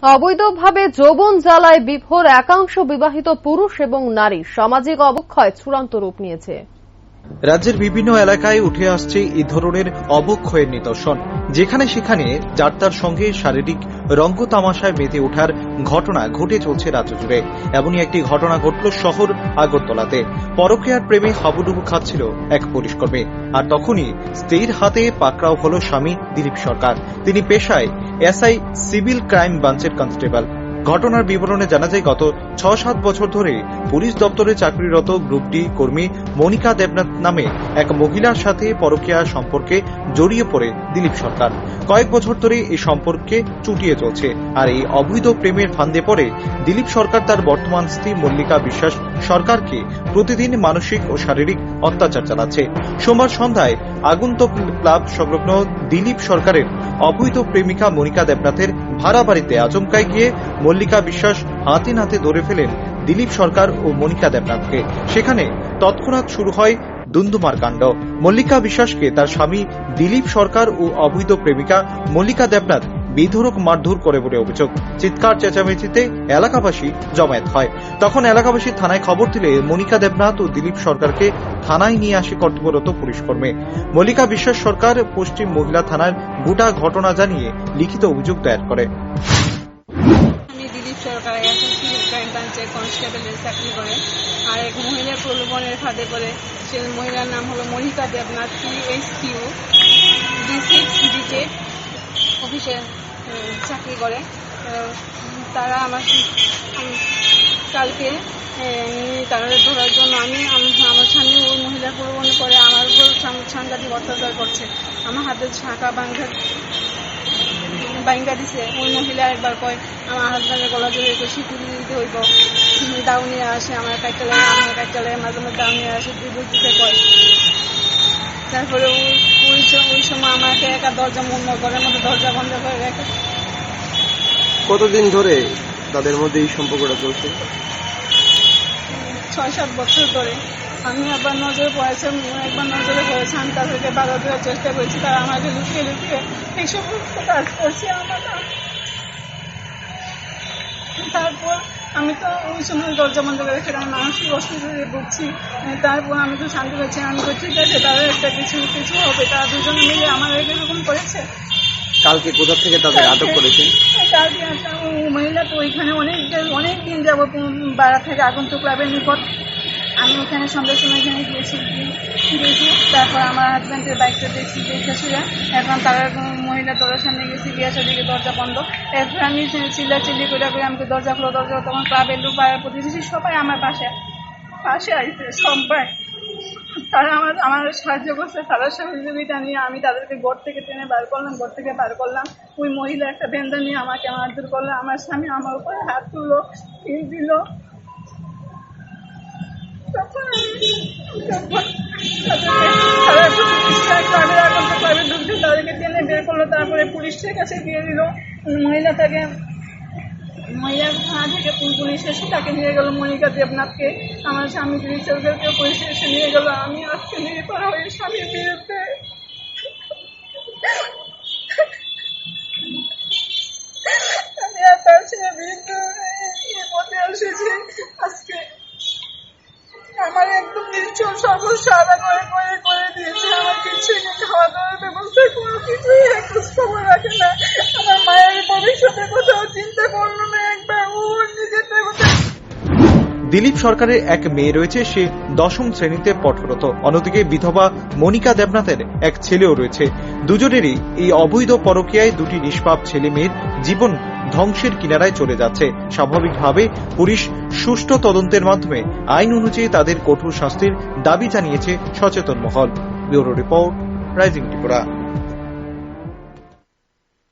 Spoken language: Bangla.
অবৈধভাবে যৌবন জ্বালায় বিভোর একাংশ বিবাহিত পুরুষ এবং নারী সামাজিক অবক্ষয় চূড়ান্ত রূপ নিয়েছে। রাজ্যের বিভিন্ন এলাকায় উঠে আসছে এই ধরনের অবক্ষয়ের নিদর্শন, যেখানে সেখানে যার তার সঙ্গে শারীরিক রঙ্গ তামাশায় মেতে ওঠার ঘটনা ঘটে চলছে রাজ্য জুড়ে। এমনই একটি ঘটনা ঘটল শহর আগরতলাতে। পরকীয়ার প্রেমে হাবুডুবু খাচ্ছিল এক পুলিশকর্মী, আর তখনই স্ত্রীর হাতে পাকড়াও হল স্বামী দিলীপ সরকার। তিনি পেশায় এসআই সিভিল ক্রাইম ব্রাঞ্চের কনস্টেবল। ঘটনার বিবরণে জানা যায়, গত ৬-৭ বছর ধরে পুলিশ দপ্তরে চাকরিরত গ্রুপ ডি কর্মী মনিকা দেবনাথ নামে এক মহিলার সাথে পরকীয়া সম্পর্কে জড়িয়ে পড়ে দিলীপ সরকার। কয়েক বছর ধরে এই সম্পর্কে চুটিয়ে চলছে, আর এই অবৈধ প্রেমের ফান্দে পড়ে দিলীপ সরকার তার বর্তমান স্ত্রী মল্লিকা বিশ্বাস সরকারকে প্রতিদিন মানসিক ও শারীরিক অত্যাচার চালাচ্ছে। সোমবার সন্ধ্যায় আগন্তুক ক্লাব সংলগ্ন দিলীপ সরকারের অবৈধ প্রেমিকা মনিকা দেবনাথের ভাড়া বাড়িতে আচমকায় গিয়ে মল্লিকা বিশ্বাস হাতে নাতে ধরে ফেলেন দিলীপ সরকার ও মনিকা দেবনাথকে। সেখানে তৎক্ষণাৎ শুরু হয় দুন্দুমার কাণ্ড। মল্লিকা বিশ্বাসকে তার স্বামী দিলীপ সরকার ও অবৈধ প্রেমিকা মল্লিকা দেবনাথ বেধড়ক মারধর করে বলে অভিযোগ। চিৎকার চেঁচামেচিতে এলাকাবাসী জমায়েত হয়। তখন এলাকাবাসী থানায় খবর দিলে মনিকা দেবনাথ ও দিলীপ সরকারকে থানায় নিয়ে আসে কর্তব্যরত পুলিশকর্মী। মল্লিকা বিশ্বাস সরকার পশ্চিম মহিলা থানার গোটা ঘটনা জানিয়ে লিখিত অভিযোগ দায়ের করে। সরকার সিভিল ক্রাইম ব্রাঞ্চে কনস্টেবলের চাকরি করে, আর এক মহিলা প্রলোভনের ফাঁদে পড়ে। সে মহিলার নাম হলো Monika Debnath, PSQ D6 D8 অফিসে চাকরি করে। তারা আমার কালকে তারা ধরার জন্য আমার স্বামী ওই মহিলা প্রলোভন করে আমার উপর সাংঘাতিক অত্যাচার করছে। আমার হাতে ছাঁকা বাইঙ্গা দিছে। ওই মহিলা একবার কয় আমার হাজব্যান্ডের গলা জড়িয়ে স্বীকৃতি দিতে হইব, দাও নিয়ে আসে আমার কাইটালে মাঝে মধ্যে দাও নিয়ে আসে দিতে কয়। তারপরে ওই সময় আমাকে একা ঘরের মধ্যে দরজা বন্ধ করে রেখে। কতদিন ধরে তাদের মধ্যে এই সম্পর্কটা চলছে? ৬-৭ বছর ধরে। আমি একবার নজরে পড়েছে, আমি তাদেরকে বাধা দেওয়ার চেষ্টা করেছি। তারা আমাকে লুকিয়ে এই সমস্ত কাজ করছে। তারপর আমি তো ওই সময় দরজা বন্ধ করে রেখে আমি মানসিক অসুবিধায় ভুগছি। তারপর আমি তো শান্তি পাচ্ছি। আমি তো ঠিক আছে, তাদের একটা কিছু হবে। তারা দুজনে মিলে আমার এরকম করেছে। কালকে কোথা থেকে তাদের আটক করেছেন? কালকে মহিলা তো ওইখানে অনেক দিন যাবো বাড়া থেকে আগন্তুক ক্লাবের নিকট। আমি ওখানে সন্ধ্যার সময় এখানে গিয়েছি। তারপর আমার হাজব্যান্ডের বাইকটা দেখছি দেখেছিলাম। এখন তারা মহিলা দরজার সামনে গেছি, গিয়ে সেদিকে দরজা বন্ধ। এরপর আমি চিল্লি করে আমাকে দরজা খোলো। তখন ক্লাবের লোক পাড়ার প্রতিবেশী সবাই আমার পাশে আসছে। সবাই তারা আমার সাহায্য করছে। তারা সহযোগিতা নিয়ে আমি তাদেরকে ঘর থেকে টেনে বার করলাম। ওই মহিলা একটা বেন্দা নিয়ে আমাকে মারধর করলো। আমার স্বামী আমার উপরে হাত তুললো, ঢিল দিল। তাদেরকে টেনে বের করলো। তারপরে পুলিশের কাছে দিয়ে দিল। মহিলা থানা থেকে পুলিশ এসে তাকে নিয়ে গেল মনিকা দেবনাথকে। আমার স্বামী দিলীপ সরকারকে পুলিশ এসে নিয়ে গেল। আমি আজকে নিয়ে করা হয়ে স্বামীর বিরুদ্ধে আমি আর তার ছেলের বিরুদ্ধে পথে এসেছি। আজকে আমার একদম নিশ্চয় সর্বস্ব আদা করে দিয়েছে। আমার কিছুই নেই, খাওয়া দাওয়ার ব্যবস্থা কোনো কিছুই খোঁজ খবর রাখে না। আমার মায়ের ভবিষ্যতের কোথাও চিন্তা করলো না একবার। ও নিজের দিলীপ সরকারের এক মেয়ে রয়েছে, সে 10ম শ্রেণীতে পাঠরত। অন্যদিকে বিধবা মনিকা দেবনাথের এক ছেলেও রয়েছে। দুজনেরই এই অবৈধ পরকীয়ায় দুটি নিষ্পাপ ছেলে মেয়ের জীবন ধ্বংসের কিনারায় চলে যাচ্ছে। স্বাভাবিকভাবে পুলিশ সুষ্ঠু তদন্তের মাধ্যমে আইন অনুযায়ী তাদের কঠোর শাস্তির দাবি জানিয়েছে সচেতন মহল। Bureau report, rising Tripura.